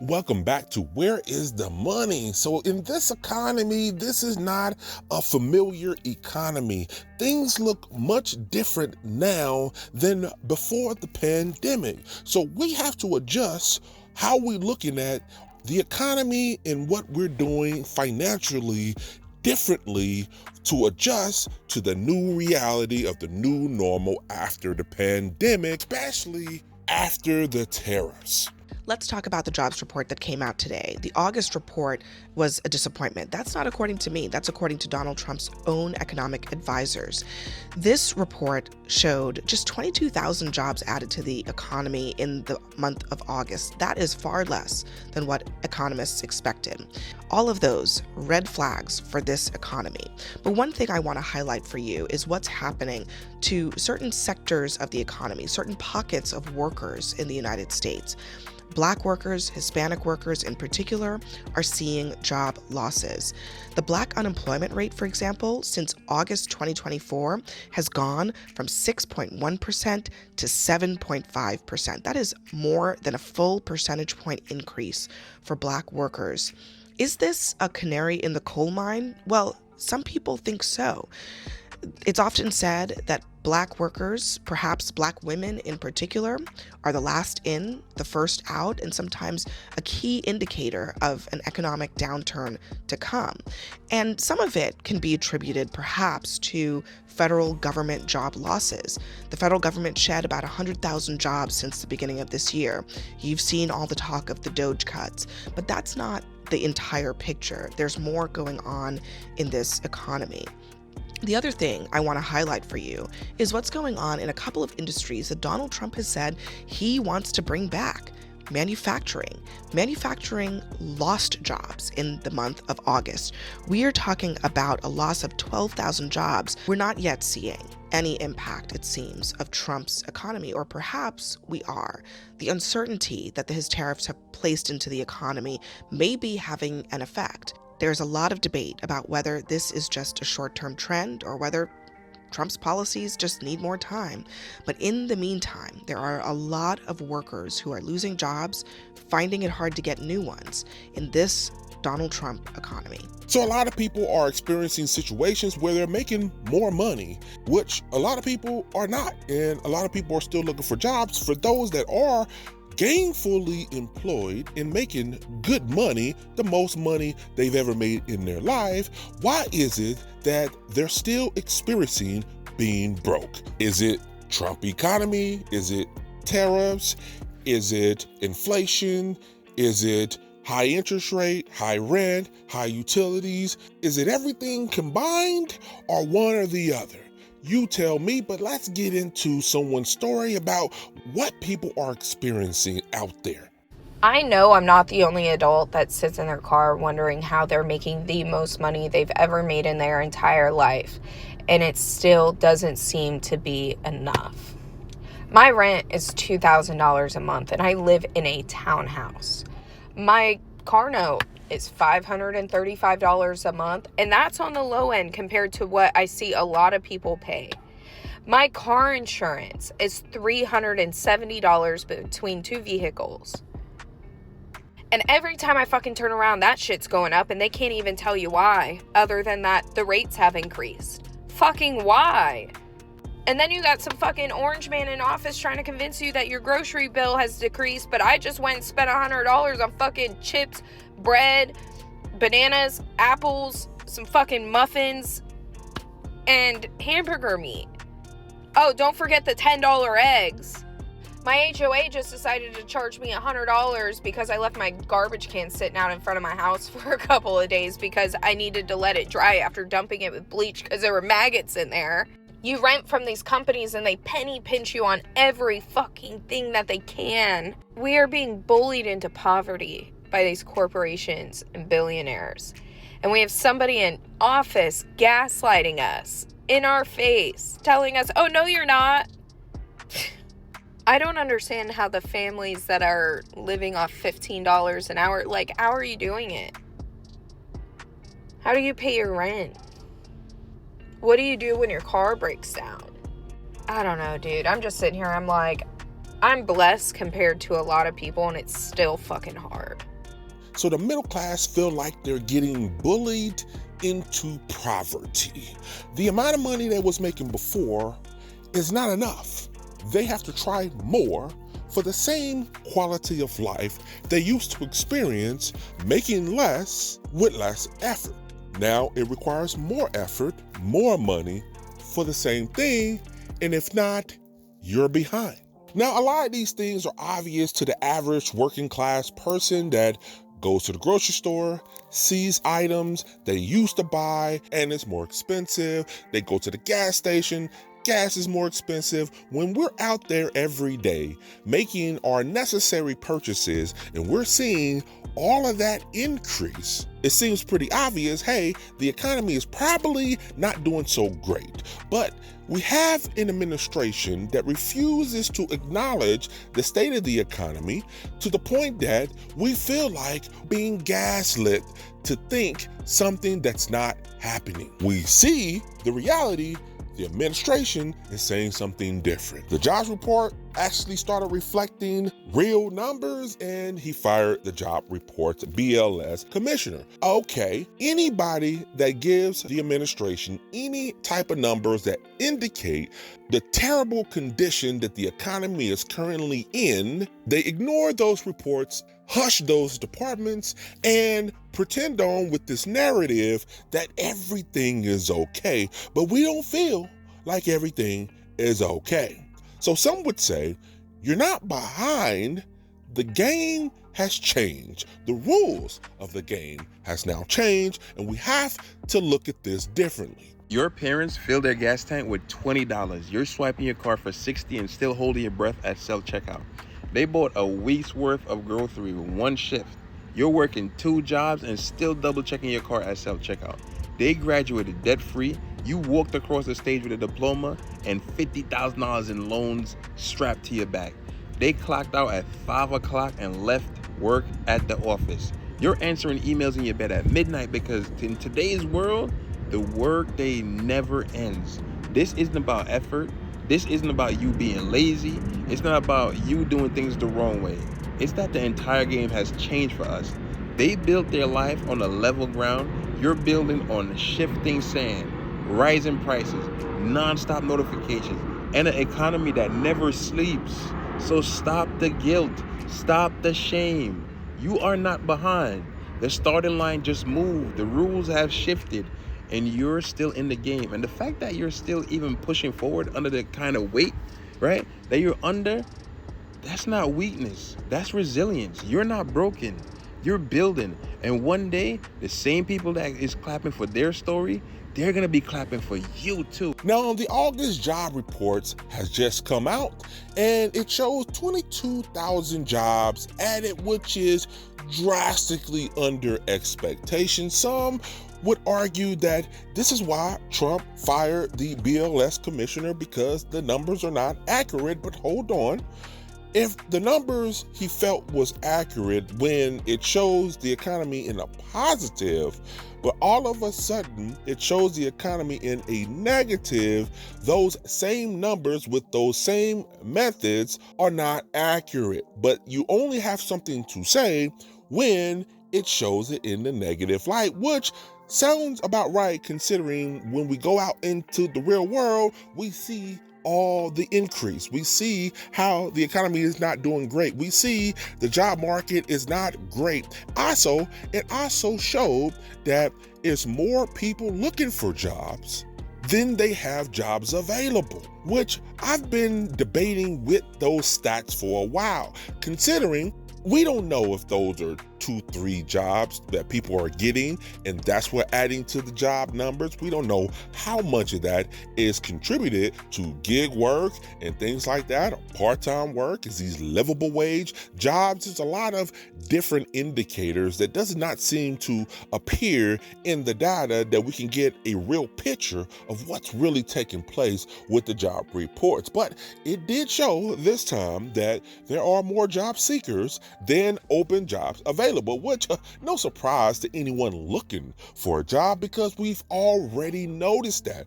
Welcome back to Where is the Money? So in this economy, this is not a familiar economy. Things look much different now than before the pandemic. So we have to adjust how we're looking at the economy and what we're doing financially differently to adjust to the new reality of the new normal after the pandemic, especially after the tariffs. Let's talk about the jobs report that came out today. The August report was a disappointment. That's not according to me. That's according to Donald Trump's own economic advisors. This report showed just 22,000 jobs added to the economy in the month of August. That is far less than what economists expected. All of those red flags for this economy. But one thing I want to highlight for you is what's happening to certain sectors of the economy, certain pockets of workers in the United States. Black workers, Hispanic workers in particular, are seeing job losses. The Black unemployment rate, for example, since August 2024 has gone from 6.1% to 7.5%. That is more than a full percentage point increase for Black workers. Is this a canary in the coal mine? Well, some people think so. It's often said that Black workers, perhaps Black women in particular, are the last in, the first out, and sometimes a key indicator of an economic downturn to come. And some of it can be attributed perhaps to federal government job losses. The federal government shed about 100,000 jobs since the beginning of this year. You've seen all the talk of the DOGE cuts, but that's not the entire picture. There's more going on in this economy. The other thing I want to highlight for you is what's going on in a couple of industries that Donald Trump has said he wants to bring back. Manufacturing. Manufacturing lost jobs in the month of August. We are talking about a loss of 12,000 jobs. We're not yet seeing any impact, it seems, of Trump's economy, or perhaps we are. The uncertainty that his tariffs have placed into the economy may be having an effect. There's a lot of debate about whether this is just a short-term trend or whether Trump's policies just need more time. But in the meantime, there are a lot of workers who are losing jobs, finding it hard to get new ones in this Donald Trump economy. So a lot of people are experiencing situations where they're making more money, which a lot of people are not. And a lot of people are still looking for jobs. For those that are gainfully employed and making good money, the most money they've ever made in their life, why is it that they're still experiencing being broke? Is it Trump economy? Is it tariffs? Is it inflation? Is it high interest rate, high rent, high utilities? Is it everything combined or one or the other? You tell me, but let's get into someone's story about what people are experiencing out there. I know I'm not the only adult that sits in their car wondering how they're making the most money they've ever made in their entire life, and it still doesn't seem to be enough. My rent is $2,000 a month, and I live in a townhouse. My car note is $535 a month, and that's on the low end compared to what I see a lot of people pay. My car insurance is $370 between two vehicles. And every time I fucking turn around, that shit's going up, and they can't even tell you why, other than that the rates have increased. Fucking why? And then you got some fucking orange man in office trying to convince you that your grocery bill has decreased, but I just went and spent $100 on fucking chips, bread, bananas, apples, some fucking muffins, and hamburger meat. Oh, don't forget the $10 eggs. My HOA just decided to charge me $100 because I left my garbage can sitting out in front of my house for a couple of days because I needed to let it dry after dumping it with bleach because there were maggots in there. You rent from these companies and they penny pinch you on every fucking thing that they can. We are being bullied into poverty by these corporations and billionaires. And we have somebody in office gaslighting us in our face, telling us, oh, no, you're not. I don't understand how the families that are living off $15 an hour, how are you doing it? How do you pay your rent? What do you do when your car breaks down? I don't know, dude. I'm just sitting here. I'm like, I'm blessed compared to a lot of people, and it's still fucking hard. So the middle class feel like they're getting bullied into poverty. The amount of money they was making before is not enough. They have to try more for the same quality of life they used to experience, making less with less effort. Now it requires more effort, more money for the same thing, and if not, you're behind. Now, a lot of these things are obvious to the average working class person that goes to the grocery store, sees items they used to buy, and it's more expensive. They go to the gas station, gas is more expensive. When we're out there every day making our necessary purchases and we're seeing all of that increase, it seems pretty obvious, hey, the economy is probably not doing so great. But we have an administration that refuses to acknowledge the state of the economy to the point that we feel like being gaslit to think something that's not happening. We see the reality. The administration is saying something different. The jobs report actually started reflecting real numbers, and he fired the job report's BLS commissioner. Okay, anybody that gives the administration any type of numbers that indicate the terrible condition that the economy is currently in, they ignore those reports, hush those departments, and pretend on with this narrative that everything is okay. But we don't feel like everything is okay. So some would say, you're not behind. The game has changed. The rules of the game has now changed, and we have to look at this differently. Your parents fill their gas tank with $20. You're swiping your card for $60 and still holding your breath at self-checkout. They bought a week's worth of grocery with one shift. You're working 2 jobs and still double-checking your car at self-checkout. They graduated debt-free. You walked across the stage with a diploma and $50,000 in loans strapped to your back. They clocked out at 5 o'clock and left work at the office. You're answering emails in your bed at midnight because in today's world, the workday never ends. This isn't about effort. This isn't about you being lazy. It's not about you doing things the wrong way. It's that the entire game has changed for us. They built their life on a level ground. You're building on shifting sand, rising prices, non-stop notifications, and an economy that never sleeps. So stop the guilt. Stop the shame. You are not behind. The starting line just moved. The rules have shifted. And you're still in the game. And the fact that you're still even pushing forward under the kind of weight, right, that you're under, that's not weakness. That's resilience. You're not broken. You're building. And one day, the same people that is clapping for their story, they're going to be clapping for you too. Now, the August job reports has just come out, and it shows 22,000 jobs added, which is drastically under expectation. Some would argue that this is why Trump fired the BLS commissioner, because the numbers are not accurate. But hold on. If the numbers he felt was accurate when it shows the economy in a positive, but all of a sudden it shows the economy in a negative, those same numbers with those same methods are not accurate. But you only have something to say when it shows it in the negative light, which sounds about right considering when we go out into the real world, we see all the increase. We see how the economy is not doing great. We see the job market is not great. Also, it also showed that it's more people looking for jobs than they have jobs available, which I've been debating with those stats for a while, considering we don't know if those are 2-3 jobs that people are getting, and that's what adding to the job numbers. We don't know how much of that is contributed to gig work and things like that, or part-time work. Is these livable wage jobs? There's a lot of different indicators that does not seem to appear in the data that we can get a real picture of what's really taking place with the job reports. But it did show this time that there are more job seekers than open jobs available, which no surprise to anyone looking for a job, because we've already noticed that.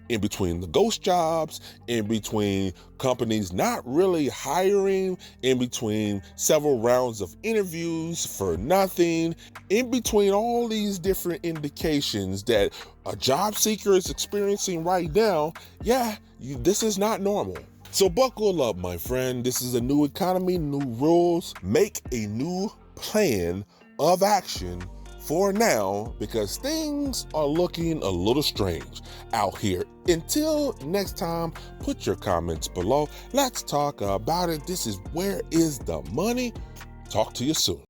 in between the ghost jobs, in between companies not really hiring, in between several rounds of interviews for nothing, in between all these different indications that a job seeker is experiencing right now, this is not normal. So buckle up, my friend. This is a new economy, new rules. Make a new plan of action for now, because things are looking a little strange out here. Until next time, put your comments below. Let's talk about it. This is Where is the Money? Talk to you soon.